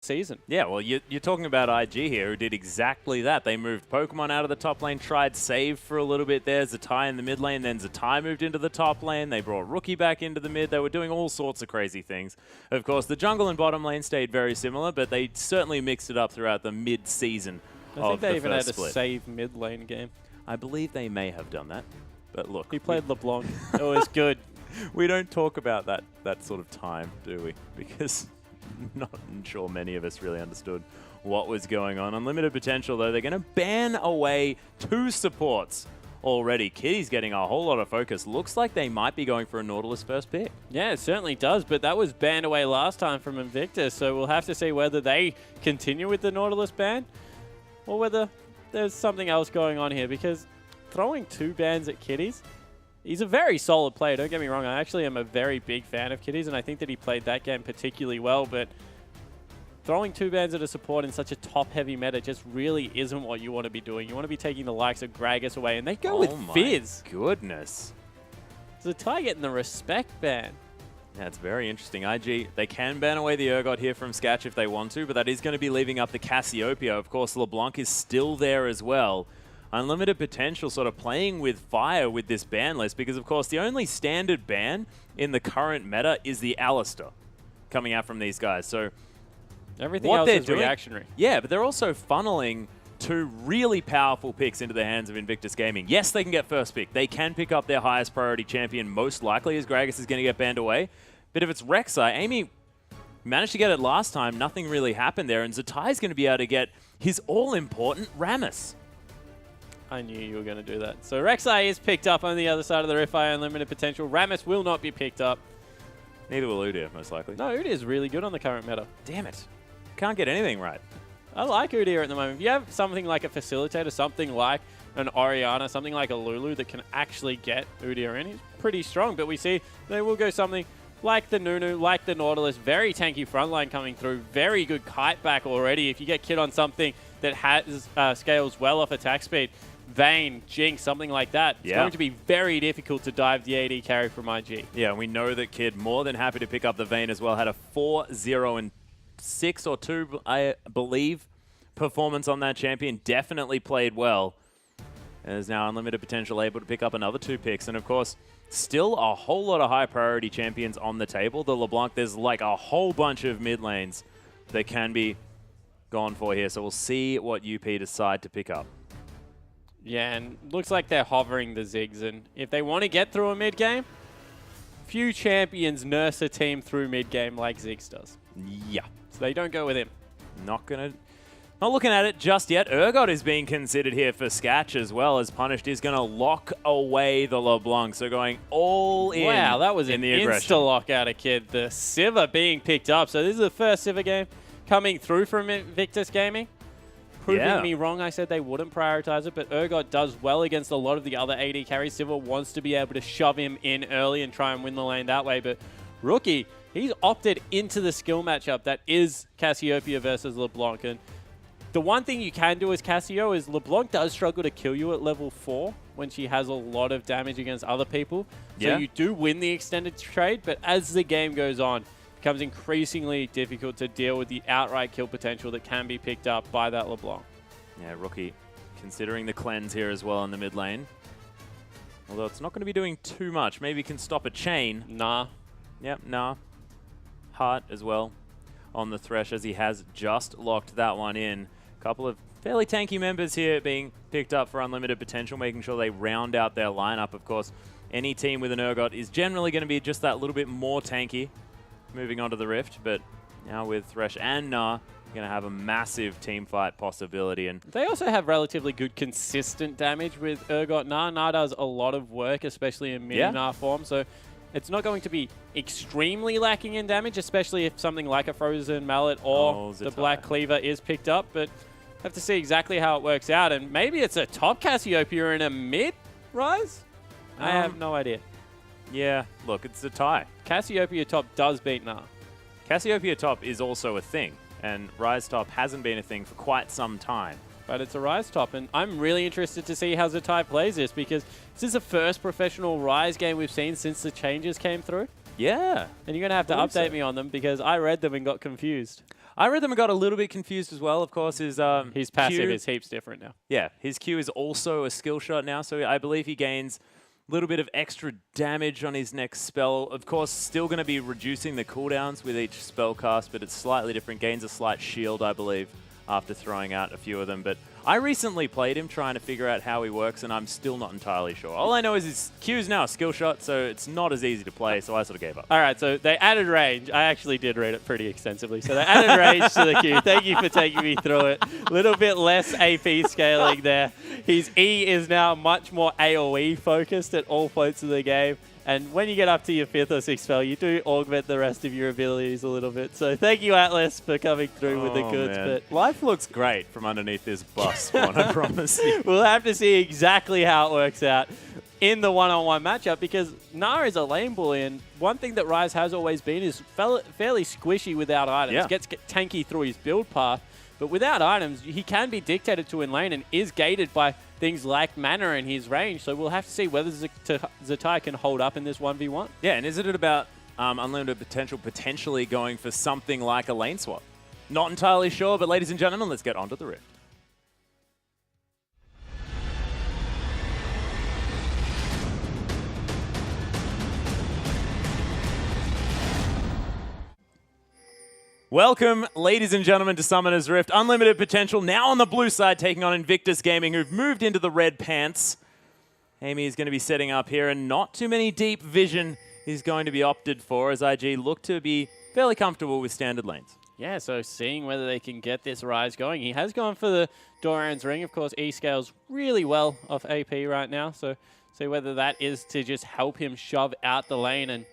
season. Yeah, well, you're talking about IG here, who did exactly that. They moved Pokemon out of the top lane, tried save for a little bit there, Zatai in the mid lane, then Zatai moved into the top lane. They brought Rookie back into the mid. They were doing all sorts of crazy things. Of course, the jungle and bottom lane stayed very similar, but they certainly mixed it up throughout the mid-season of the first split. I think they even had a save mid lane game. I believe they may have done that, but look. We played LeBlanc. It was good. We don't talk about that sort of time, do we? Because not sure many of us really understood what was going on. Unlimited Potential, though, they're going to ban away 2 supports already. Kitty's getting a whole lot of focus. Looks like they might be going for a Nautilus first pick. Yeah, it certainly does, but that was banned away last time from Invictus, so we'll have to see whether they continue with the Nautilus ban or whether there's something else going on here, because throwing 2 bans at Kitties, he's a very solid player, don't get me wrong. I actually am a very big fan of Kitties, and I think that he played that game particularly well, but throwing 2 bans at a support in such a top-heavy meta just really isn't what you want to be doing. You want to be taking the likes of Gragas away, and they go with Fizz. Oh my goodness. Zatai getting the respect ban. That's very interesting. IG, they can ban away the Urgot here from Sketch if they want to, but that is going to be leaving up the Cassiopeia. Of course, LeBlanc is still there as well. Unlimited Potential sort of playing with fire with this ban list, because, of course, the only standard ban in the current meta is the Alistair coming out from these guys. So everything else is reactionary. Yeah, but they're also funneling 2 really powerful picks into the hands of Invictus Gaming. Yes, they can get first pick. They can pick up their highest priority champion, most likely, as Gragas is going to get banned away. But if it's Rek'Sai, Amy managed to get it last time. Nothing really happened there. And Zatai is going to be able to get his all-important Rammus. I knew you were going to do that. So Rek'Sai is picked up on the other side of the Rift by Unlimited Potential. Rammus will not be picked up. Neither will Udyr, most likely. No, Udyr is really good on the current meta. Damn it. Can't get anything right. I like Udyr at the moment. If you have something like a Facilitator, something like an Orianna, something like a Lulu that can actually get Udyr in, he's pretty strong. But we see they will go something like the Nunu, like the Nautilus, very tanky frontline coming through, very good kite back already. If you get Kid on something that has scales well off attack speed, Vayne, Jinx, something like that, it's going to be very difficult to dive the AD carry from IG. Yeah, we know that Kid, more than happy to pick up the Vayne as well, had a 4-0-6 or 2, I believe, performance on that champion. Definitely played well. And is now Unlimited Potential able to pick up another 2 picks. And of course, still a whole lot of high priority champions on the table. The LeBlanc, there's like a whole bunch of mid lanes that can be gone for here. So we'll see what UP decide to pick up. Yeah, and looks like they're hovering the Ziggs. And if they want to get through a mid game, few champions nurse a team through mid game like Ziggs does. Yeah. So they don't go with him. Not looking at it just yet. Urgot is being considered here for Sketch as well, as Punished is going to lock away the LeBlanc. So going all in. Wow, that was an insta-lock out of Kid. The Sivir being picked up. So this is the first Sivir game coming through from Invictus Gaming. Proving me wrong, I said they wouldn't prioritize it, but Urgot does well against a lot of the other AD carries. Sivir wants to be able to shove him in early and try and win the lane that way, but Rookie, he's opted into the skill matchup that is Cassiopeia versus LeBlanc. And the one thing you can do as Cassio is LeBlanc does struggle to kill you at level 4 when she has a lot of damage against other people. So you do win the extended trade, but as the game goes on, it becomes increasingly difficult to deal with the outright kill potential that can be picked up by that LeBlanc. Yeah, Rookie considering the cleanse here as well in the mid lane. Although it's not going to be doing too much. Maybe can stop a chain. Nah. Yep, nah. Heart as well on the Thresh, as he has just locked that one in. A couple of fairly tanky members here being picked up for Unlimited Potential, making sure they round out their lineup. Of course, any team with an Urgot is generally going to be just that little bit more tanky moving on to the Rift. But now with Thresh and Nah, going to have a massive team fight possibility. And they also have relatively good consistent damage with Urgot Nah. Nah does a lot of work, especially in mid Nah form. So it's not going to be extremely lacking in damage, especially if something like a Frozen Mallet or the Black Cleaver is picked up. But have to see exactly how it works out. And maybe it's a top Cassiopeia and a mid Rise? I have no idea. Yeah, look, it's a tie. Cassiopeia top does beat Nah. Cassiopeia top is also a thing, and Rise top hasn't been a thing for quite some time. But it's a Rise top, and I'm really interested to see how Zatai plays this, because this is the first professional Rise game we've seen since the changes came through. Yeah. And you're going to have to update me on them, because I read them and got confused. I read them and got a little bit confused as well. Of course, his passive Q, is heaps different now. yeah, his Q is also a skill shot now, so I believe he gains a little bit of extra damage on his next spell. Of course, still going to be reducing the cooldowns with each spell cast, but it's slightly different. Gains a slight shield, I believe, after throwing out a few of them. But I recently played him trying to figure out how he works, and I'm still not entirely sure. All I know is his Q is now a skill shot, so it's not as easy to play, so I sort of gave up. All right, so they added range. I actually did read it pretty extensively. So they added range to the Q. Thank you for taking me through it. A little bit less AP scaling there. His E is now much more AoE focused at all points of the game. And when you get up to your 5th or 6th spell, you do augment the rest of your abilities a little bit. So thank you, Atlas, for coming through with the goods. Man. But Life looks great from underneath this bus one, I promise you. We'll have to see exactly how it works out in the one-on-one matchup, because Gnar is a lane bully, and one thing that Rise has always been is fairly squishy without items. Yeah. Gets tanky through his build path, but without items, he can be dictated to in lane and is gated by things like mana in his range. So we'll have to see whether Zatai can hold up in this 1v1. Yeah, and is it about unlimited potential potentially going for something like a lane swap? Not entirely sure, but ladies and gentlemen, let's get onto the Rift. Welcome, ladies and gentlemen, to Summoner's Rift. Unlimited potential now on the blue side, taking on Invictus Gaming, who've moved into the red pants. Amy is going to be setting up here, and not too many deep vision is going to be opted for, as IG look to be fairly comfortable with standard lanes. Yeah, so seeing whether they can get this Rise going. He has gone for the Doran's Ring. Of course, E scales really well off AP right now, so see whether that is to just help him shove out the lane. And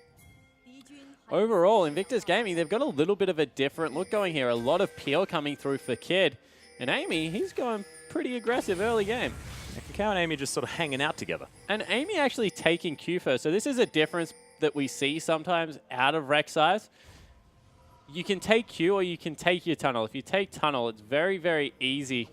overall, Invictus Gaming, they've got a little bit of a different look going here. A lot of peel coming through for Kid. And Amy, he's going pretty aggressive early game. Kakao and Amy just sort of hanging out together. And Amy actually taking Q first. So this is a difference that we see sometimes out of Rek'Sai's. You can take Q or you can take your tunnel. If you take tunnel, it's very, very easy,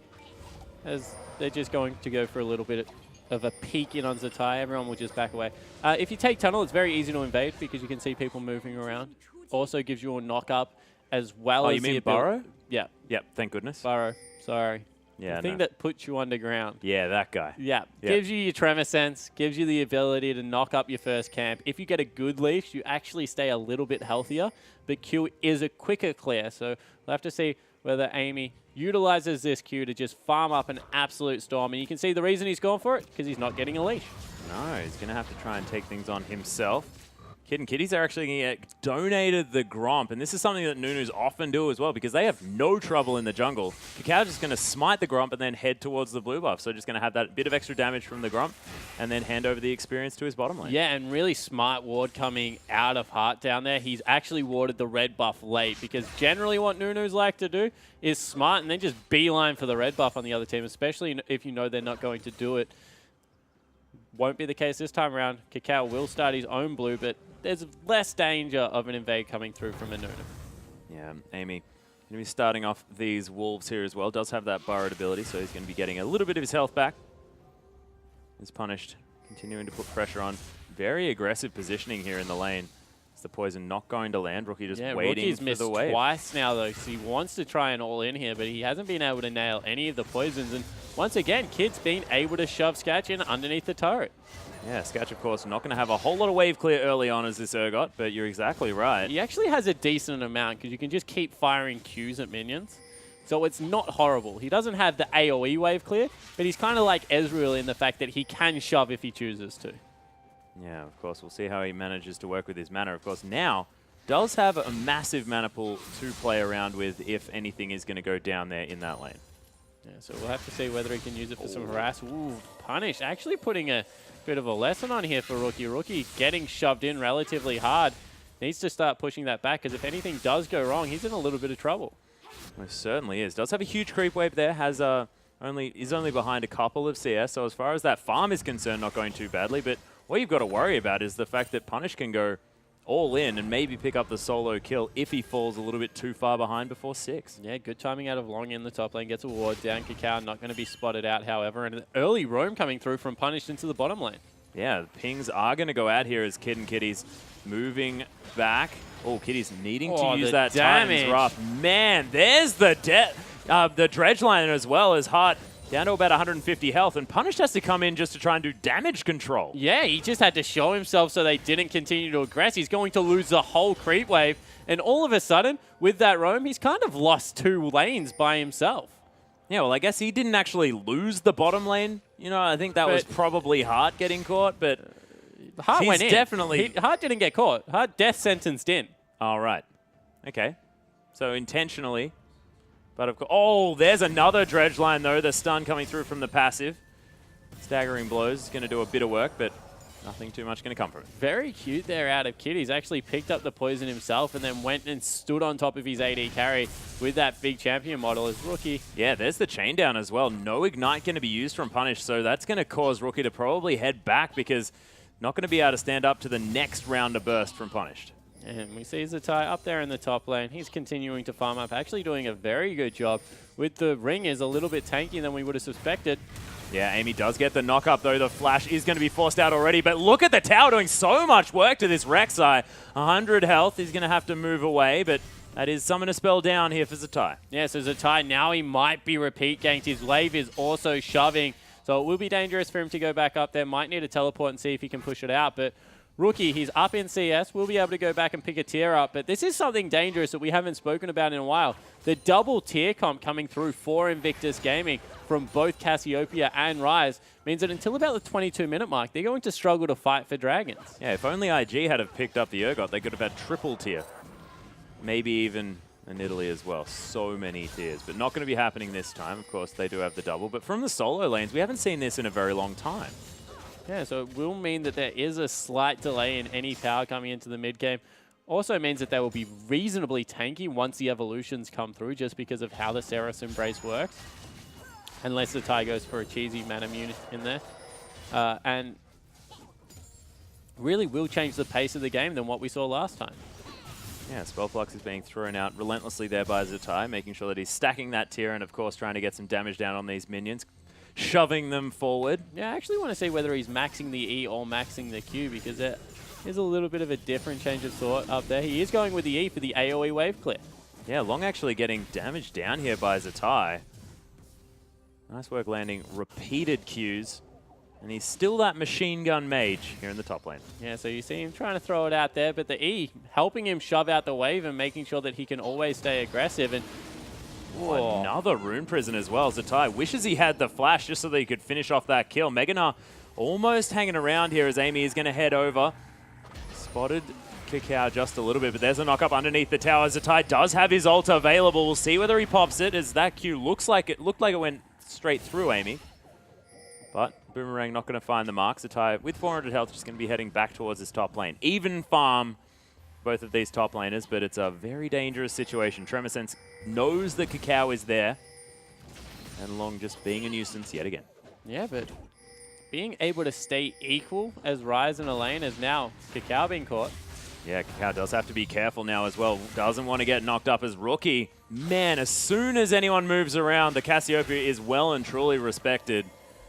as they're just going to go for a little bit of a peek in on Zatai. Everyone will just back away. If you take tunnel, it's very easy to invade because you can see people moving around. Also gives you a knock up as well as you mean Burrow? Yeah. Yep, thank goodness. Burrow, sorry. Yeah, the thing that puts you underground. Yeah, that guy. Yeah, gives you your Tremor Sense, gives you the ability to knock up your first camp. If you get a good leash, you actually stay a little bit healthier, but Q is a quicker clear, so we'll have to see whether Amy utilizes this Q to just farm up an absolute storm. And you can see the reason he's gone for it, because he's not getting a leash. No, he's going to have to try and take things on himself. Kid and Kitties are actually going to get donated the Gromp, and this is something that Nunus often do as well, because they have no trouble in the jungle. Kakao just going to smite the Gromp and then head towards the blue buff, so just going to have that bit of extra damage from the Gromp, and then hand over the experience to his bottom lane. Yeah, and really smart ward coming out of Heart down there. He's actually warded the red buff late, because generally what Nunus like to do is smart and then just beeline for the red buff on the other team, especially if you know they're not going to do it. Won't be the case this time around. Kakao will start his own blue, but there's less danger of an invade coming through from a Nunu. Yeah, Amy going to be starting off these Wolves here as well. Does have that borrowed ability, so he's going to be getting a little bit of his health back. Is punished, continuing to put pressure on. Very aggressive positioning here in the lane. Is the poison not going to land? Rookie just waiting for the wave. Rookie's missed twice now, though, so he wants to try and all in here, but he hasn't been able to nail any of the poisons. And once again, Kid's been able to shove Sketch in underneath the turret. Yeah, Sketch, of course, not going to have a whole lot of wave clear early on as this Urgot, but you're exactly right. He actually has a decent amount because you can just keep firing Qs at minions. So it's not horrible. He doesn't have the AoE wave clear, but he's kind of like Ezreal in the fact that he can shove if he chooses to. Yeah, of course, we'll see how he manages to work with his mana. Of course, now does have a massive mana pool to play around with if anything is going to go down there in that lane. Yeah, so we'll have to see whether he can use it for some harass. Ooh, punish. Actually putting a bit of a lesson on here for Rookie. Rookie getting shoved in relatively hard. Needs to start pushing that back, because if anything does go wrong, he's in a little bit of trouble. Most certainly is. Does have a huge creep wave there. Has is only behind a couple of CS, so as far as that farm is concerned, not going too badly. But what you've got to worry about is the fact that Punish can go all in and maybe pick up the solo kill if he falls a little bit too far behind before 6. Yeah, good timing out of Long in the top lane. Gets a ward down. Kakao not going to be spotted out, however. And an early roam coming through from Punish into the bottom lane. Yeah, the pings are going to go out here as Kid and Kitties moving back. Oh, Kitty's needing to Oh, use the that damage. Titan's Wrath. Man, there's the Dredge Line as well as Hart down to about 150 health, and Punished has to come in just to try and do damage control. Yeah, he just had to show himself so they didn't continue to aggress. He's going to lose the whole creep wave, and all of a sudden, with that roam, he's kind of lost 2 lanes by himself. Yeah, well, I guess he didn't actually lose the bottom lane. You know, I think that was probably Hart getting caught, but Hart went in. Definitely... Hart didn't get caught. Hart death sentenced in. All right. Okay. So intentionally... But of course, oh, there's another Dredge Line, though. The stun coming through from the passive. Staggering blows is going to do a bit of work, but nothing too much going to come from it. Very cute there out of Kid. He's actually picked up the poison himself and then went and stood on top of his AD carry with that big champion model as Rookie. Yeah, there's the chain down as well. No Ignite going to be used from Punish, so that's going to cause Rookie to probably head back because not going to be able to stand up to the next round of burst from Punished. And we see Zatai up there in the top lane. He's continuing to farm up, actually doing a very good job. With the ring is a little bit tankier than we would have suspected. Yeah, Amy does get the knock up though. The flash is going to be forced out already, but look at the tower doing so much work to this Rek'Sai. 100 health, he's going to have to move away, but that is summon a spell down here for Zatai. Yeah, so Zatai now he might be repeat ganked. His wave is also shoving, so it will be dangerous for him to go back up there. Might need a teleport and see if he can push it out, but Rookie, he's up in CS. We'll be able to go back and pick a tier up. But this is something dangerous that we haven't spoken about in a while. The double tier comp coming through for Invictus Gaming from both Cassiopeia and Ryze means that until about the 22-minute mark, they're going to struggle to fight for dragons. Yeah, if only IG had have picked up the Urgot, they could have had triple tier. Maybe even in Italy as well. So many tiers. But not going to be happening this time. Of course, they do have the double. But from the solo lanes, we haven't seen this in a very long time. Yeah, so it will mean that there is a slight delay in any power coming into the mid game. Also means that they will be reasonably tanky once the evolutions come through, just because of how the Ceres Embrace works. Unless the Ty goes for a cheesy mana unit in there. And really will change the pace of the game than what we saw last time. Yeah, Spell Flux is being thrown out relentlessly there by Zatai, making sure that he's stacking that tier and, of course, trying to get some damage down on these minions. Shoving them forward. Yeah, I actually want to see whether he's maxing the E or maxing the Q, because there is a little bit of a different change of thought up there. He is going with the E for the AoE wave clear. Yeah, Long actually getting damage down here by Zatai. Nice work landing repeated Qs. And he's still that machine gun mage here in the top lane. Yeah, so you see him trying to throw it out there, but the E helping him shove out the wave and making sure that he can always stay aggressive. And oh, another Rune Prison as well. Zatai wishes he had the flash just so that he could finish off that kill. Meganar almost hanging around here as Amy is going to head over. Spotted Kakao just a little bit, but there's a knock up underneath the tower. Zatai does have his ult available. We'll see whether he pops it, as that Q looked like it went straight through Amy. But Boomerang not going to find the mark. Zatai with 400 health just going to be heading back towards his top lane. Even farm both of these top laners, but it's a very dangerous situation. Tremorsense knows that Kakao is there, and Long just being a nuisance yet again. Yeah, but being able to stay equal as Ryze in a lane is now Kakao being caught. Yeah, Kakao does have to be careful now as well. Doesn't want to get knocked up as Rookie. Man, as soon as anyone moves around, the Cassiopeia is well and truly respected.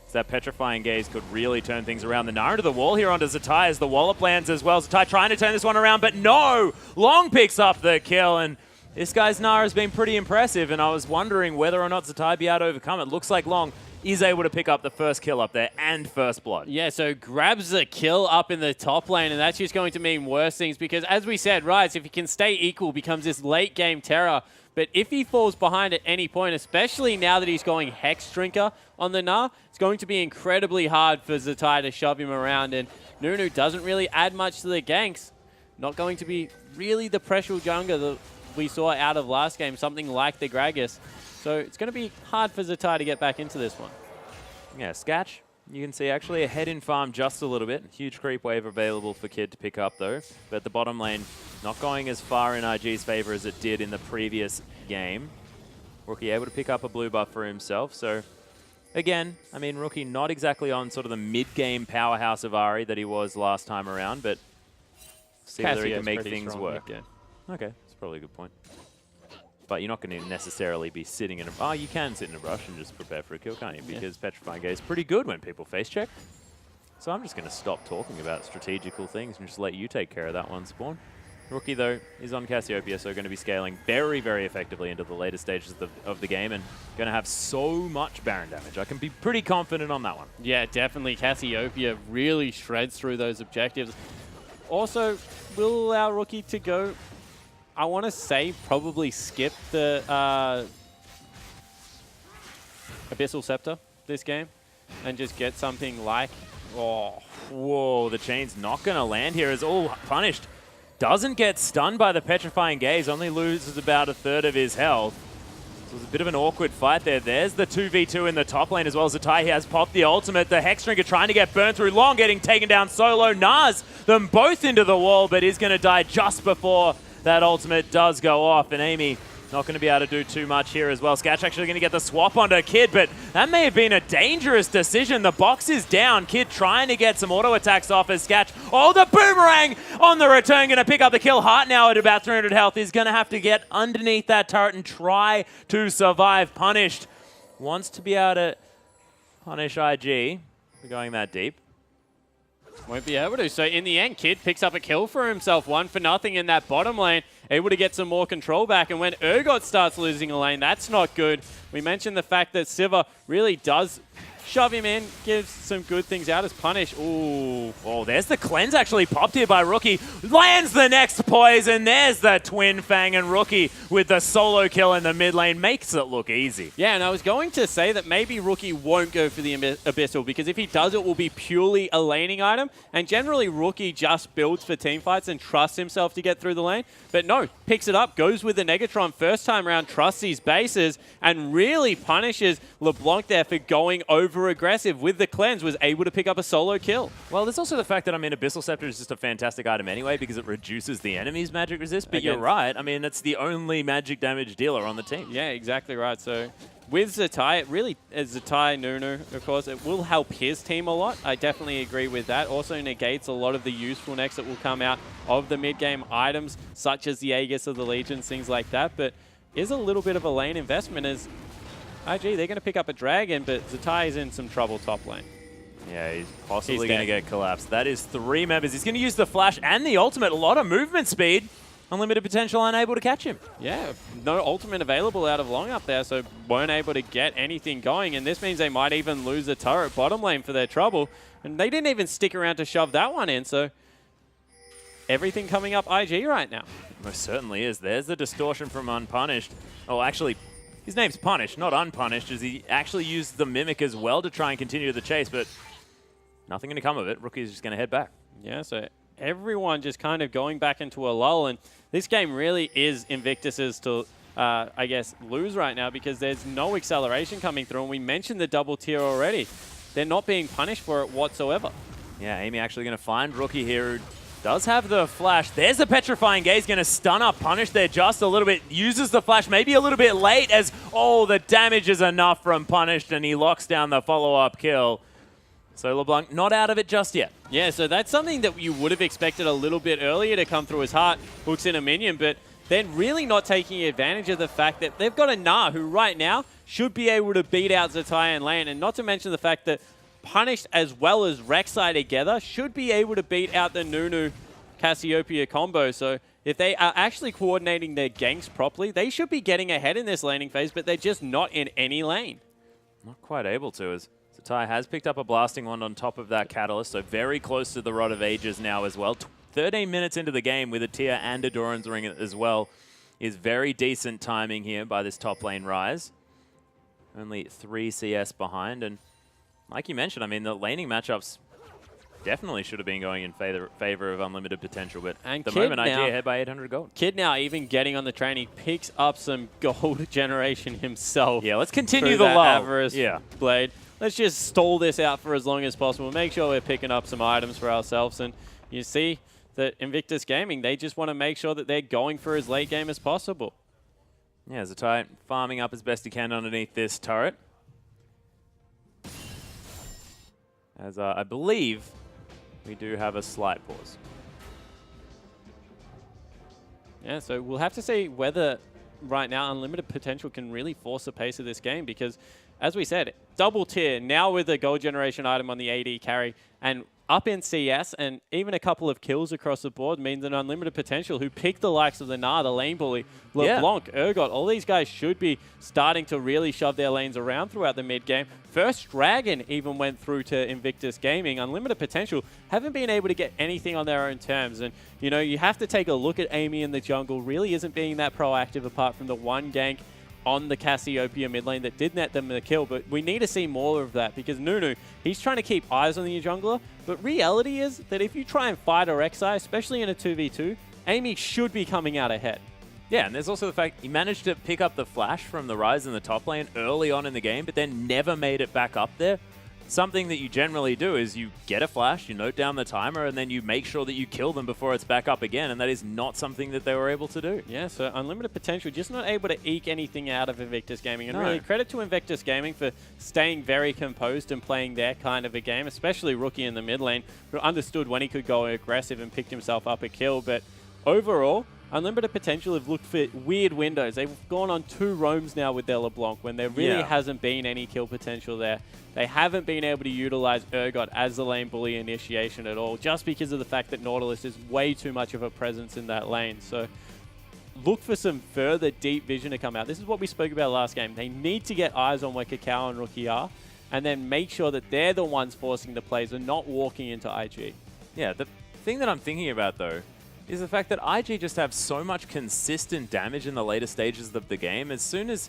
So that Petrifying Gaze could really turn things around. The Nara to the wall here onto Zatai as the wallop lands as well. Zatai trying to turn this one around, but no! Long picks up the kill, and this guy's Nara has been pretty impressive, and I was wondering whether or not Zatai be able to overcome it. Looks like Long is able to pick up the first kill up there and first blood. Yeah, so grabs the kill up in the top lane, and that's just going to mean worse things, because as we said, Ryze, if he can stay equal, becomes this late game terror. But if he falls behind at any point, especially now that he's going Hex Drinker on the Gnar, it's going to be incredibly hard for Zatai to shove him around. And Nunu doesn't really add much to the ganks. Not going to be really the pressure jungler that we saw out of last game, something like the Gragas. So it's going to be hard for Zatai to get back into this one. Yeah, Scatch, you can see actually ahead in farm just a little bit. Huge creep wave available for Kid to pick up though. But the bottom lane not going as far in IG's favor as it did in the previous game. Rookie able to pick up a blue buff for himself. So again, I mean, Rookie not exactly on sort of the mid-game powerhouse of Ahri that he was last time around, but see whether he can make things work. Okay, that's probably a good point. But you're not going to necessarily be sitting in a... Oh, you can sit in a brush and just prepare for a kill, can't you? Because Petrifying Gaze is pretty good when people face check. So I'm just going to stop talking about strategical things and just let you take care of that one, Spawn. Rookie, though, is on Cassiopeia, so going to be scaling very, very effectively into the later stages of the game and going to have so much Baron damage. I can be pretty confident on that one. Yeah, definitely. Cassiopeia really shreds through those objectives. Also, will allow Rookie to go, I want to say, probably skip the Abyssal Scepter this game and just get something like, oh. Whoa, the chain's not going to land here as all punished. Doesn't get stunned by the Petrifying Gaze, only loses about a third of his health. So it was a bit of an awkward fight there. There's the 2v2 in the top lane as well as Zatai. He has popped the ultimate. The Hexdrinker trying to get burned through long, getting taken down solo. Nas them both into the wall, but is going to die just before that ultimate does go off. And Amy not going to be able to do too much here as well. Sketch actually going to get the swap onto Kid, but that may have been a dangerous decision. The box is down. Kid trying to get some auto attacks off as Sketch. Oh, the boomerang on the return. Going to pick up the kill. Hart now at about 300 health is going to have to get underneath that turret and try to survive. Punished. Wants to be able to punish IG for going that deep. Won't be able to. So in the end, Kid picks up a kill for himself, 1-0 in that bottom lane, able to get some more control back. And when Urgot starts losing a lane, that's not good. We mentioned the fact that Siva really does shove him in, gives some good things out as punish. Ooh. Oh, there's the cleanse actually popped here by Rookie. Lands the next poison. There's the Twin Fang, and Rookie with the solo kill in the mid lane makes it look easy. Yeah, and I was going to say that maybe Rookie won't go for the Abyssal, because if he does, it will be purely a laning item. And generally, Rookie just builds for teamfights and trusts himself to get through the lane. But no, picks it up, goes with the Negatron first time around, trusts his bases, and really punishes LeBlanc there for going over aggressive with the cleanse, was able to pick up a solo kill. Well, there's also the fact that, I mean, Abyssal Scepter is just a fantastic item anyway because it reduces the enemy's magic resist, but you're right. I mean, it's the only magic damage dealer on the team. Yeah, exactly right. So with Zatai, it really, as Zatai, Nunu, of course, it will help his team a lot. I definitely agree with that. Also negates a lot of the usefulness that will come out of the mid-game items, such as the Aegis of the Legions, things like that, but is a little bit of a lane investment as IG, they're going to pick up a dragon, but Zatai is in some trouble top lane. Yeah, he's possibly going to get collapsed. That is 3 members. He's going to use the flash and the ultimate. A lot of movement speed. Unlimited potential, unable to catch him. Yeah, no ultimate available out of long up there, so weren't able to get anything going. And this means they might even lose a turret bottom lane for their trouble. And they didn't even stick around to shove that one in, so everything coming up IG right now. Most certainly is. There's the distortion from Unpunished. Oh, actually, his name's Punished, not Unpunished, as he actually used the Mimic as well to try and continue the chase, but nothing going to come of it. Rookie's just going to head back. Yeah, so everyone just kind of going back into a lull, and this game really is Invictus's to, I guess, lose right now because there's no acceleration coming through, and we mentioned the double tier already. They're not being punished for it whatsoever. Yeah, Amy actually going to find Rookie here, who does have the flash. There's the Petrifying Gaze, going to stun up Punish there just a little bit. Uses the flash maybe a little bit late as, oh, the damage is enough from Punished, and he locks down the follow-up kill. So LeBlanc not out of it just yet. Yeah, so that's something that you would have expected a little bit earlier to come through his heart, hooks in a minion, but then really not taking advantage of the fact that they've got a Nah who right now should be able to beat out Zatai and lane, and not to mention the fact that Punished as well as Rek'Sai together should be able to beat out the Nunu Cassiopeia combo. So if they are actually coordinating their ganks properly, they should be getting ahead in this laning phase, but they're just not in any lane. Not quite able to, as Zatai has picked up a blasting wand on top of that catalyst, so very close to the Rod of Ages now as well. 13 minutes into the game with a tier and a Doran's Ring as well is very decent timing here by this top lane Rise. Only 3 CS behind, and like you mentioned, I mean, the laning matchups definitely should have been going in favor of Unlimited Potential, but at the moment, IG ahead by 800 gold. Kid now even getting on the train, he picks up some gold generation himself. Yeah, let's continue the lull. Avarice blade. Let's just stall this out for as long as possible. Make sure we're picking up some items for ourselves. And you see that Invictus Gaming, they just want to make sure that they're going for as late game as possible. Yeah, Zatai farming up as best he can underneath this turret. As I believe we do have a slight pause. Yeah, so we'll have to see whether right now Unlimited Potential can really force the pace of this game because, as we said, double tier, now with a gold generation item on the AD carry, and up in CS, and even a couple of kills across the board means an Unlimited Potential, who picked the likes of the Gnar, the lane bully, LeBlanc, Urgot. All these guys should be starting to really shove their lanes around throughout the mid game. First Dragon even went through to Invictus Gaming. Unlimited Potential haven't been able to get anything on their own terms. And, you know, you have to take a look at Amy in the jungle. Really isn't being that proactive apart from the one gank on the Cassiopeia mid lane that did net them the kill, but we need to see more of that because Nunu, he's trying to keep eyes on the jungler, but reality is that if you try and fight a Rek'Sai, especially in a 2v2, Amy should be coming out ahead. Yeah, and there's also the fact he managed to pick up the flash from the Ryze in the top lane early on in the game, but then never made it back up there. Something that you generally do is you get a flash, you note down the timer, and then you make sure that you kill them before it's back up again, and that is not something that they were able to do. Yeah, so Unlimited Potential just not able to eke anything out of Invictus Gaming. And really, credit to Invictus Gaming for staying very composed and playing their kind of a game, especially Rookie in the mid lane, who understood when he could go aggressive and picked himself up a kill. But overall, Unlimited Potential have looked for weird windows. They've gone on 2 roams now with their LeBlanc when there really hasn't been any kill potential there. They haven't been able to utilize Urgot as the lane bully initiation at all, just because of the fact that Nautilus is way too much of a presence in that lane. So look for some further deep vision to come out. This is what we spoke about last game. They need to get eyes on where Kakao and Rookie are, and then make sure that they're the ones forcing the plays and not walking into IG. Yeah, the thing that I'm thinking about, though, is the fact that IG just have so much consistent damage in the later stages of the game. As soon as,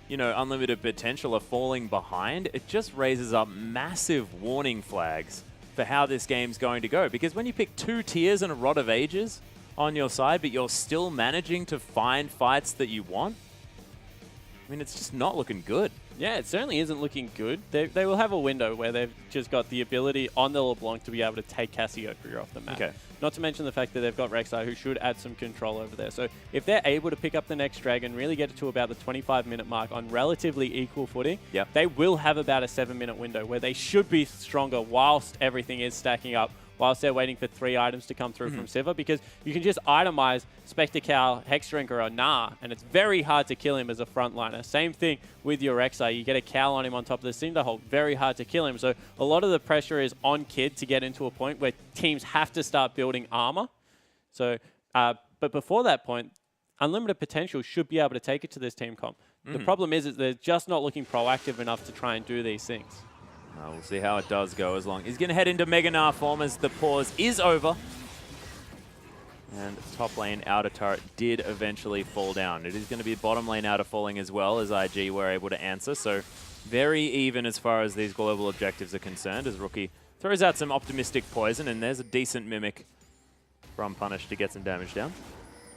you know, Unlimited Potential are falling behind, it just raises up massive warning flags for how this game's going to go. Because when you pick 2 tiers and a Rod of Ages on your side, but you're still managing to find fights that you want, I mean, it's just not looking good. Yeah, it certainly isn't looking good. They will have a window where they've just got the ability on the LeBlanc to be able to take Cassiopeia off the map. Okay. Not to mention the fact that they've got Rek'Sai, who should add some control over there. So if they're able to pick up the next Dragon, really get it to about the 25-minute mark on relatively equal footing, they will have about a 7-minute window where they should be stronger whilst everything is stacking up, whilst they're waiting for 3 items to come through from Sivir, because you can just itemize Spectacao, Hexdrinker, or Gnar, and it's very hard to kill him as a frontliner. Same thing with your Rek'Sai. You get a Cow on him on top of the Cinderhulk, very hard to kill him. So a lot of the pressure is on Kid to get into a point where teams have to start building armor. So, but before that point, Unlimited Potential should be able to take it to this team comp. The problem is they're just not looking proactive enough to try and do these things. We'll see how it does go as long. He's going to head into Mega Gnar form as the pause is over. And top lane outer turret did eventually fall down. It is going to be bottom lane outer falling as well, as IG were able to answer. So very even as far as these global objectives are concerned, as Rookie throws out some optimistic poison, and there's a decent mimic from Punish to get some damage down.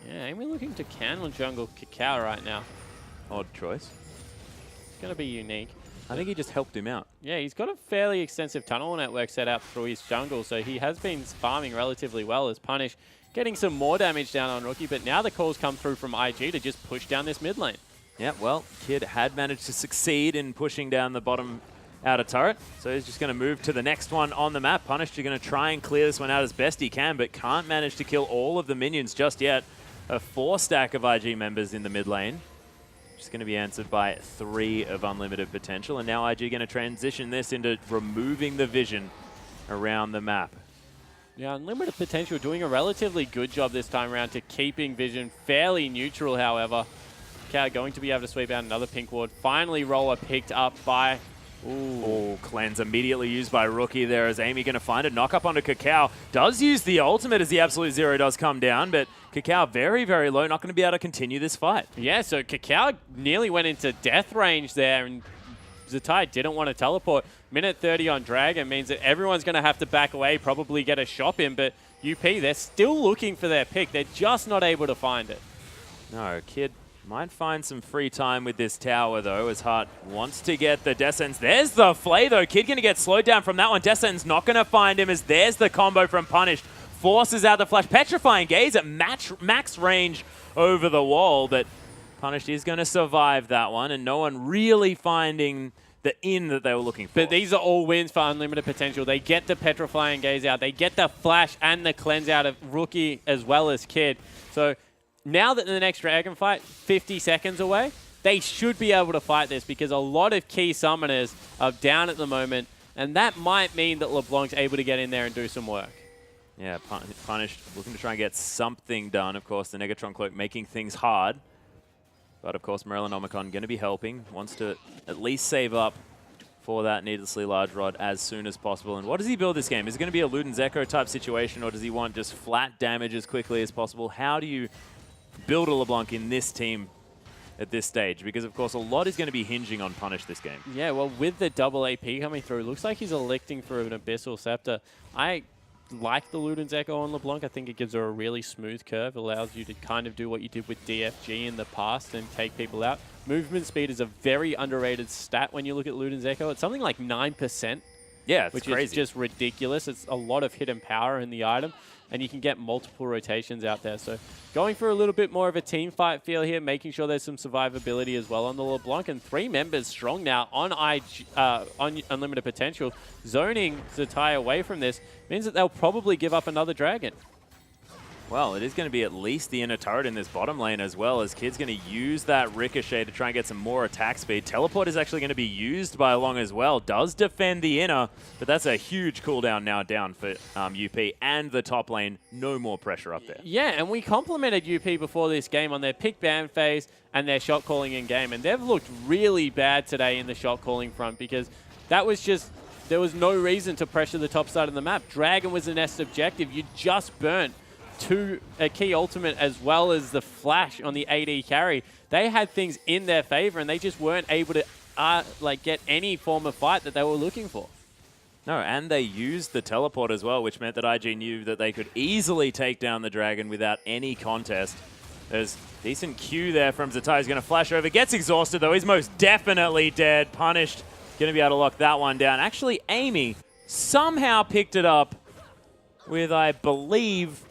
Yeah, Amy looking to can on jungle Kakao right now. Odd choice. It's going to be unique. I think he just helped him out. Yeah, he's got a fairly extensive tunnel network set out through his jungle, so he has been farming relatively well as Punish, getting some more damage down on Rookie, but now the calls come through from IG to just push down this mid lane. Yeah, well, Kid had managed to succeed in pushing down the bottom outer turret, so he's just going to move to the next one on the map. Punish is going to try and clear this one out as best he can, but can't manage to kill all of the minions just yet. A 4-stack of IG members in the mid lane. Just going to be answered by 3 of Unlimited Potential. And now IG going to transition this into removing the vision around the map. Yeah, Unlimited Potential doing a relatively good job this time around to keeping vision fairly neutral, however. Cow going to be able to sweep out another pink ward. Finally, Roller picked up by... Ooh, cleanse immediately used by Rookie there as Amy going to find a knock up onto Kakao. Does use the ultimate as the Absolute Zero does come down, but Kakao very, very low, not going to be able to continue this fight. Yeah, so Kakao nearly went into death range there, and Zatai didn't want to teleport. Minute 30 on Dragon means that everyone's going to have to back away, probably get a shop in, but UP, they're still looking for their pick. They're just not able to find it. No, Kid might find some free time with this tower, though, as Hart wants to get the Descents. There's the Flay, though. Kid going to get slowed down from that one. Descents not going to find him as there's the combo from Punished. Forces out the flash. Petrifying Gaze at max range over the wall, but Punished is going to survive that one, and no one really finding the in that they were looking for. But these are all wins for Unlimited Potential. They get the Petrifying Gaze out. They get the flash and the cleanse out of Rookie as well as Kid. So now that the next Dragon fight, 50 seconds away, they should be able to fight this because a lot of key summoners are down at the moment, And that might mean that LeBlanc's able to get in there and do some work. Yeah, Punished, looking to try and get something done. Of course, the Negatron Cloak making things hard. But of course, Morellonomicon going to be helping. Wants to at least save up for that needlessly large rod as soon as possible. And what does he build this game? Is it going to be a Luden's Echo type situation, or does he want just flat damage as quickly as possible? How do you build a LeBlanc in this team at this stage? Because, of course, a lot is going to be hinging on Punish this game. Yeah, well, with the double AP coming through, looks like he's electing for an Abyssal Scepter. I like the Luden's Echo on LeBlanc. I think it gives her a really smooth curve, allows you to kind of do what you did with DFG in the past and take people out. Movement speed is a very underrated stat when you look at Luden's Echo. It's something like 9%. Yeah, it's which crazy. Is just ridiculous. It's a lot of hidden power in the item, and you can get multiple rotations out there. So going for a little bit more of a team fight feel here, making sure there's some survivability as well on the LeBlanc, and 3 members strong now on on Unlimited Potential. Zoning Zatai away from this means that they'll probably give up another dragon. Well, it is going to be at least the inner turret in this bottom lane as well, as Kid's going to use that Ricochet to try and get some more attack speed. Teleport is actually going to be used by Long as well. Does defend the inner, but that's a huge cooldown now down for UP and the top lane. No more pressure up there. Yeah, and we complimented UP before this game on their pick ban phase and their shot calling in game, and they've looked really bad today in the shot calling front because that was just, there was no reason to pressure the top side of the map. Dragon was the next objective. You just burnt a key ultimate as well as the flash on the AD carry. They had things in their favor and they just weren't able to like get any form of fight that they were looking for. No, and they used the teleport as well, which meant that IG knew that they could easily take down the dragon without any contest. There's decent Q there from Zatai. He's going to flash over. Gets exhausted though. He's most definitely dead. Punished. Going to be able to lock that one down. Actually, Amy somehow picked it up with, I believe,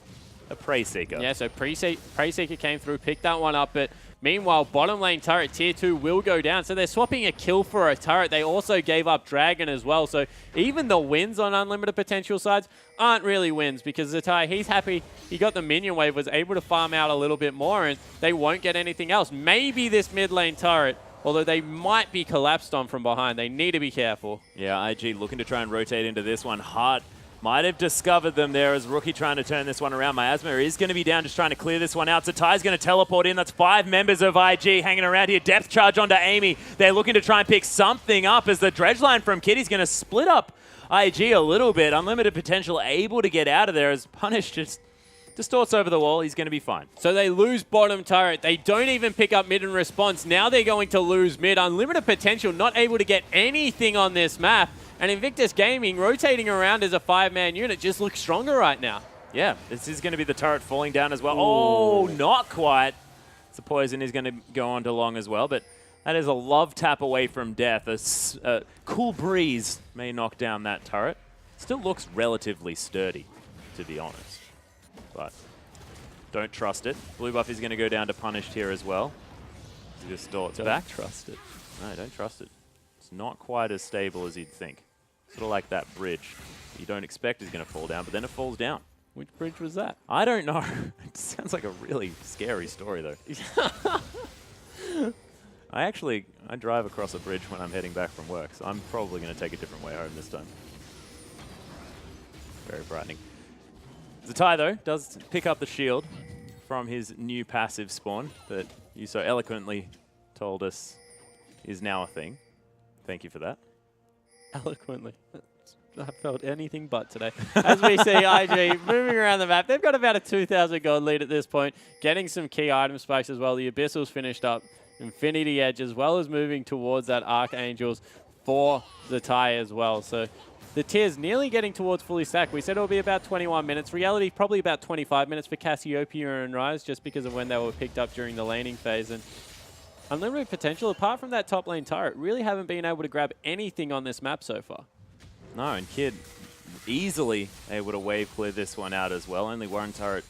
a Prey Seeker. Yeah, so Prey Seeker came through, picked that one up, but meanwhile, bottom lane turret tier 2 will go down. So they're swapping a kill for a turret. They also gave up Dragon as well. So even the wins on Unlimited Potential sides aren't really wins because Zatai, he's happy he got the minion wave, was able to farm out a little bit more, and they won't get anything else. Maybe this mid lane turret, although they might be collapsed on from behind. They need to be careful. Yeah, IG looking to try and rotate into this one. Hart might have discovered them there as Rookie trying to turn this one around. Miasma is going to be down, just trying to clear this one out. Zatai's going to teleport in. That's 5 members of IG hanging around here. Depth charge onto Amy. They're looking to try and pick something up as the dredge line from Kitty's going to split up IG a little bit. Unlimited Potential able to get out of there as Punish just distorts over the wall. He's going to be fine. So they lose bottom turret. They don't even pick up mid in response. Now they're going to lose mid. Unlimited Potential not able to get anything on this map. And Invictus Gaming, rotating around as a 5-man unit, just looks stronger right now. Yeah, this is going to be the turret falling down as well. Ooh. Oh, not quite. The poison is going to go on to Long as well, but that is a love tap away from death. A cool breeze may knock down that turret. Still looks relatively sturdy, to be honest. But don't trust it. Blue buff is going to go down to Punished here as well. He distorts back. Don't trust it. No, don't trust it. It's not quite as stable as you'd think. Sort of like that bridge. You don't expect is going to fall down, but then it falls down. Which bridge was that? I don't know. It sounds like a really scary story, though. I drive across a bridge when I'm heading back from work, so I'm probably going to take a different way home this time. Very frightening. Zatai, though, does pick up the shield from his new passive spawn that you so eloquently told us is now a thing. Thank you for that. Eloquently. I felt anything but today. As we see IG moving around the map, they've got about a 2,000 gold lead at this point, getting some key item spikes as well. The Abyssal's finished up, Infinity Edge, as well as moving towards that Archangels for Zatai as well. So the tier's nearly getting towards fully stacked. We said it'll be about 21 minutes. Reality, probably about 25 minutes for Cassiopeia and Rise, just because of when they were picked up during the laning phase. And Unlimited Potential, apart from that top lane turret, really haven't been able to grab anything on this map so far. No, and Kid easily able to wave clear this one out as well. Only one turret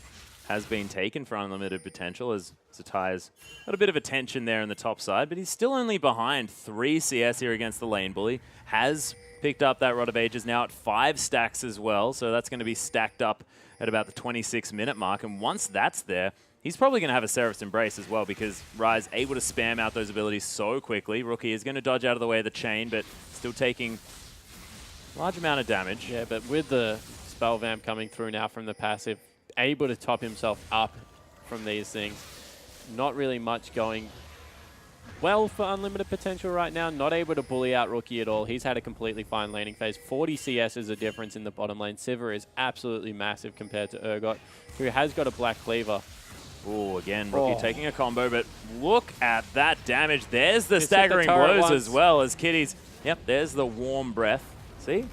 has been taken for Unlimited Potential as Zatai's got a bit of a tension there in the top side, but he's still only behind 3 CS here against the lane bully. Has picked up that Rod of Ages now at 5 stacks as well, so that's going to be stacked up at about the 26-minute mark, and once that's there, he's probably going to have a Seraph's Embrace as well because Rise able to spam out those abilities so quickly. Rookie is going to dodge out of the way of the chain, but still taking Large amount of damage. Yeah, but with the spell vamp coming through now from the passive, able to top himself up from these things. Not really much going well for unlimited potential right now. Not able to bully out Rookie at all. He's had a completely fine laning phase. 40 CS is a difference in the bottom lane. Sivir is absolutely massive compared to Urgot, who has got a Black Cleaver. Oh, again, Rookie taking a combo, but look at that damage. There's the staggering blows as well as Kitty's. Yep, there's the warm breath. See?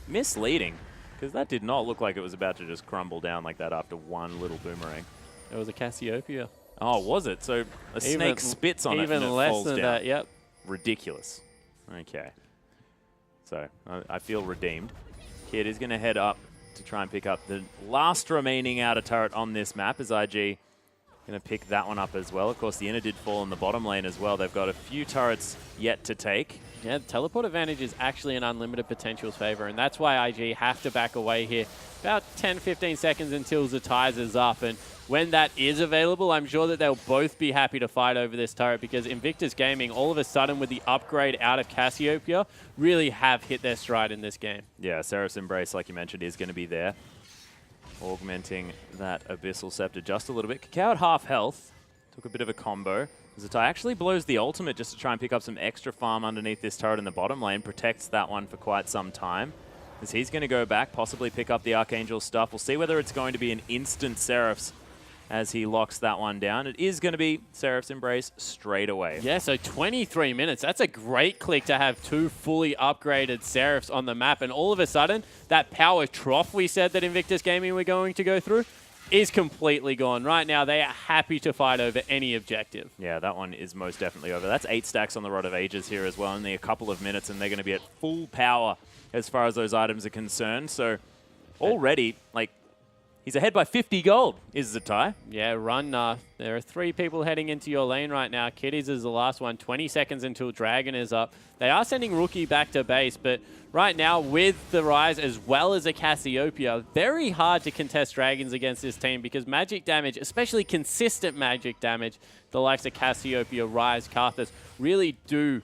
Misleading, because that did not look like it was about to just crumble down like that after one little boomerang. It was a Cassiopeia. Oh, was it? So a snake spits on it and it even less falls than down. that, yep. Ridiculous. Okay. So I feel redeemed. Kid is going to head up to try and pick up the last remaining outer turret on this map as IG going to pick that one up as well. Of course, the inner did fall in the bottom lane as well. They've got a few turrets yet to take. Yeah, the teleport advantage is actually in unlimited potential's favor, and that's why IG have to back away here. About 10-15 seconds until Zetai's is up, and when that is available, I'm sure that they'll both be happy to fight over this turret, because Invictus Gaming, all of a sudden with the upgrade out of Cassiopeia, really have hit their stride in this game. Yeah, Seraph's Embrace, like you mentioned, is going to be there, augmenting that Abyssal Scepter just a little bit. Cacao at half health, took a bit of a combo. Zetai actually blows the ultimate just to try and pick up some extra farm underneath this turret in the bottom lane, protects that one for quite some time. As he's going to go back, possibly pick up the Archangel stuff. We'll see whether it's going to be an instant Seraph's as he locks that one down. It is going to be Seraph's Embrace straight away. Yeah, so 23 minutes. That's a great click to have two fully upgraded Seraphs on the map. And all of a sudden, that power trough we said that Invictus Gaming were going to go through is completely gone. Right now, they are happy to fight over any objective. Yeah, that one is most definitely over. That's 8 stacks on the Rod of Ages here as well. Only a couple of minutes, and they're going to be at full power as far as those items are concerned. So already, he's ahead by 50 gold, is Zetai. Yeah, run. There are 3 people heading into your lane right now. Kitties is the last one. 20 seconds until Dragon is up. They are sending Rookie back to base, but right now with the Rise as well as a Cassiopeia, very hard to contest Dragons against this team because magic damage, especially consistent magic damage, the likes of Cassiopeia, Rise, Karthus, really do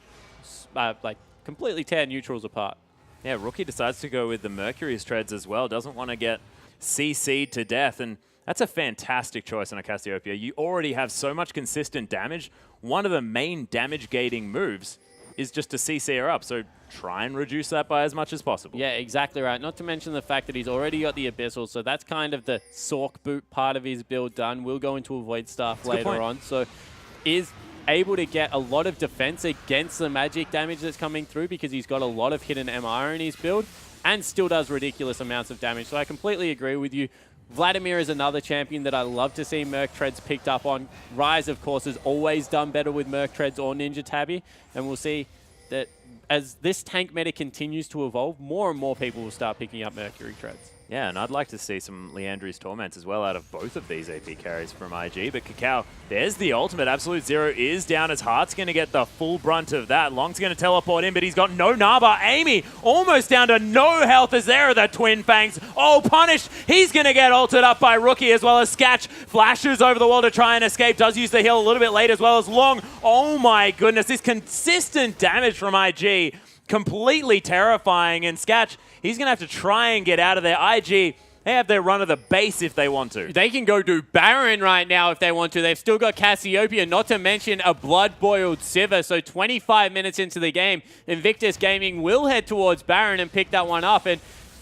completely tear neutrals apart. Yeah, Rookie decides to go with the Mercury's Treads as well. Doesn't want to get CC'd to death, and that's a fantastic choice on a Cassiopeia. You already have so much consistent damage. One of the main damage gating moves is just to CC her up, so try and reduce that by as much as possible. Yeah, exactly right. Not to mention the fact that he's already got the Abyssal, so that's kind of the Sork boot part of his build done. We'll go into Avoid Staff later on, so is able to get a lot of defense against the magic damage that's coming through because he's got a lot of hidden MR in his build and still does ridiculous amounts of damage. So I completely agree with you. Vladimir is another champion that I love to see Merc Treads picked up on. Rise, of course, has always done better with Merc Treads or Ninja Tabby, and we'll see that as this tank meta continues to evolve, more and more people will start picking up Mercury Treads. Yeah, and I'd like to see some Leandri's Torments as well out of both of these AP carries from IG. But Cacao, there's the ultimate. Absolute Zero is down as Heart's going to get the full brunt of that. Long's going to teleport in, but he's got no Naba. Amy almost down to no health as there are the Twin Fangs. Oh, punished. He's going to get ulted up by Rookie as well as Skatch. Flashes over the wall to try and escape. Does use the heal a little bit late as well as Long. Oh my goodness, this consistent damage from IG. Completely terrifying, and Skatch, he's going to have to try and get out of there. IG, they have their run of the base if they want to. They can go do Baron right now if they want to. They've still got Cassiopeia, not to mention a blood-boiled Sivir. So 25 minutes into the game, Invictus Gaming will head towards Baron and pick that one up. And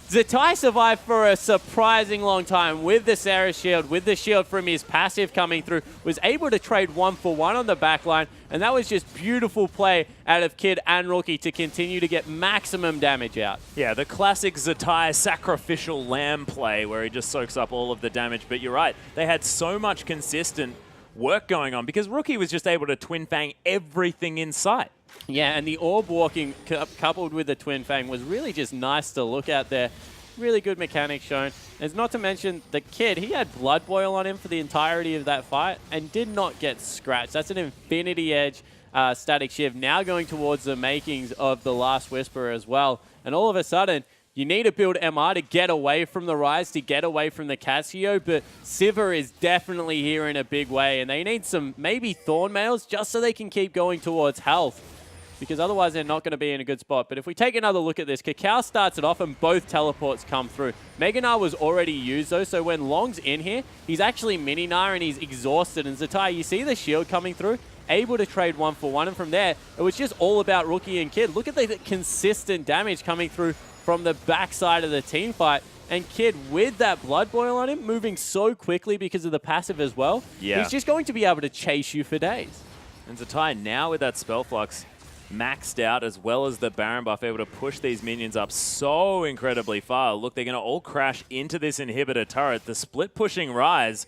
Zetai survived for a surprising long time with the Sarah shield, with the shield from his passive coming through, was able to trade 1-for-1 on the backline, and that was just beautiful play out of Kid and Rookie to continue to get maximum damage out. Yeah, the classic Zetai sacrificial lamb play where he just soaks up all of the damage, but you're right, they had so much consistent work going on because Rookie was just able to Twin Fang everything in sight. Yeah, and the orb walking coupled with the Twin Fang was really just nice to look at there. Really good mechanics shown. As not to mention, the Kid, he had Blood Boil on him for the entirety of that fight and did not get scratched. That's an Infinity Edge Static Shiv now going towards the makings of the Last Whisper as well. And all of a sudden, you need to build MR to get away from the Rise, to get away from the Cassio, but Sivir is definitely here in a big way, and they need some maybe Thorn Mails just so they can keep going towards health. because otherwise they're not going to be in a good spot. But if we take another look at this, Kakao starts it off and both teleports come through. Mega Gnar was already used though, so when Long's in here, he's actually Mini Gnar and he's exhausted. And Zatai, you see the shield coming through? Able to trade 1-for-1, and from there, it was just all about Rookie and Kid. Look at the consistent damage coming through from the backside of the team fight. And Kid, with that Blood Boil on him, moving so quickly because of the passive as well, he's just going to be able to chase you for days. And Zatai now with that Spell Flux maxed out, as well as the Baron buff, able to push these minions up so incredibly far. Look, they're going to all crash into this inhibitor turret. The split pushing Rise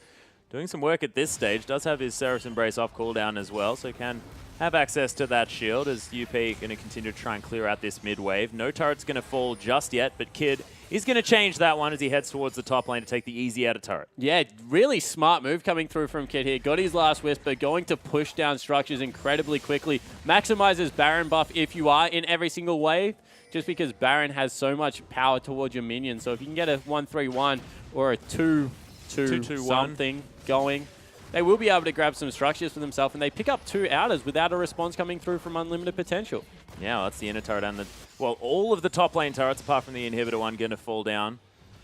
doing some work at this stage. Does have his Seraph's Embrace off cooldown as well, so can have access to that shield as UP going to continue to try and clear out this mid wave. No turret's going to fall just yet, but Kid is going to change that one as he heads towards the top lane to take the easy out of turret. Yeah, really smart move coming through from Kid here. Got his last Whisper, going to push down structures incredibly quickly. Maximizes Baron buff if you are in every single wave, just because Baron has so much power towards your minions. So if you can get a 1-3-1 or a 2-2 something going, they will be able to grab some structures for themselves, and they pick up 2 outers without a response coming through from Unlimited Potential. Yeah, well, that's the inner turret and well, all of the top lane turrets apart from the inhibitor one going to fall down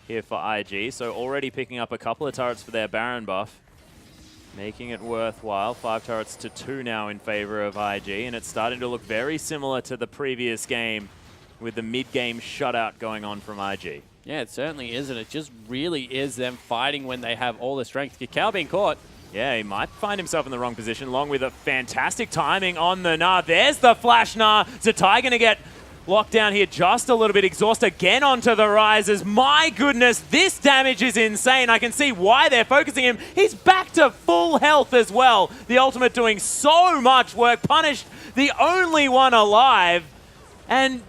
here for IG. So already picking up a couple of turrets for their Baron buff, making it worthwhile. 5 turrets to 2 now in favor of IG, and it's starting to look very similar to the previous game with the mid-game shutout going on from IG. Yeah, it certainly is, and it just really is them fighting when they have all the strength. Kakao being caught. Yeah, he might find himself in the wrong position, along with a fantastic timing on the Gnar. There's the flash Gnar. Zatai going to get locked down here just a little bit. Exhaust again onto the rises. My goodness, this damage is insane. I can see why they're focusing him. He's back to full health as well. The ultimate doing so much work. Punished, the only one alive. And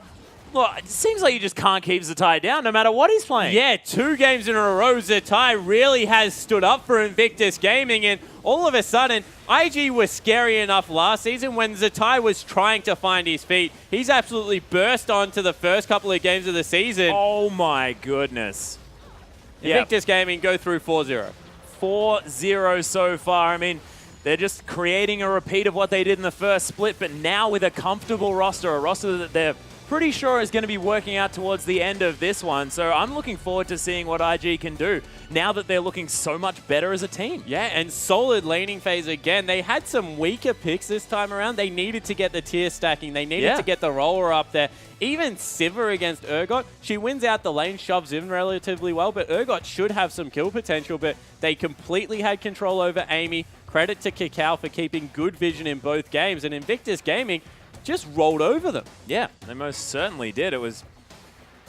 look, it seems like you just can't keep Zatai down no matter what he's playing. Yeah, 2 games in a row, Zatai really has stood up for Invictus Gaming, and all of a sudden, IG was scary enough last season when Zatai was trying to find his feet. He's absolutely burst onto the first couple of games of the season. Oh my goodness. Invictus Gaming go through 4-0. 4-0 so far. I mean, they're just creating a repeat of what they did in the first split, but now with a comfortable roster, a roster that they're pretty sure is going to be working out towards the end of this one. So I'm looking forward to seeing what IG can do now that they're looking so much better as a team. Yeah, and solid laning phase again. They had some weaker picks this time around. They needed to get the tier stacking. They needed to get the roller up there. Even Sivir against Urgot, she wins out the lane, shoves in relatively well, but Urgot should have some kill potential, but they completely had control over Amy. Credit to Kakao for keeping good vision in both games, and Invictus Gaming just rolled over them. Yeah, they most certainly did. It was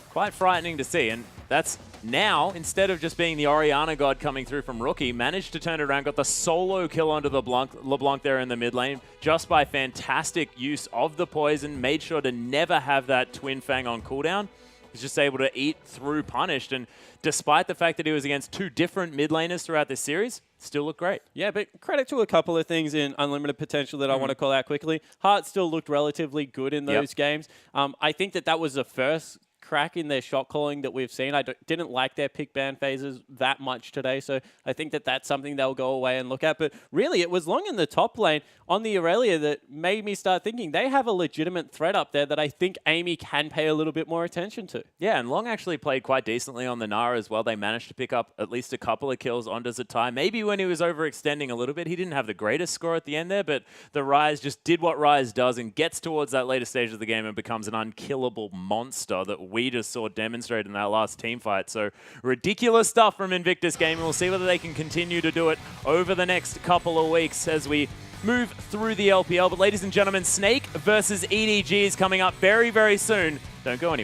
quite frightening to see. And that's now, instead of just being the Orianna god coming through from Rookie, managed to turn it around, got the solo kill onto the LeBlanc there in the mid lane, just by fantastic use of the poison, made sure to never have that Twin Fang on cooldown. He's just able to eat through Punished, and despite the fact that he was against 2 different mid laners throughout this series, still looked great. Yeah, but credit to a couple of things in Unlimited Potential that I want to call out quickly. Hart still looked relatively good in those games. I think that was the first crack in their shot calling that we've seen. I didn't like their pick ban phases that much today, so I think that that's something they'll go away and look at. But really, it was Long in the top lane on the Aurelia that made me start thinking they have a legitimate threat up there that I think Amy can pay a little bit more attention to. Yeah, and Long actually played quite decently on the Gnar as well. They managed to pick up at least a couple of kills onto Zatai. Maybe when he was overextending a little bit, he didn't have the greatest score at the end there, but the Rise just did what Rise does and gets towards that later stage of the game and becomes an unkillable monster that we just saw demonstrated in that last team fight. So ridiculous stuff from Invictus Gaming. We'll see whether they can continue to do it over the next couple of weeks as we move through the LPL. But ladies and gentlemen, Snake versus EDG is coming up very, very soon. Don't go anywhere.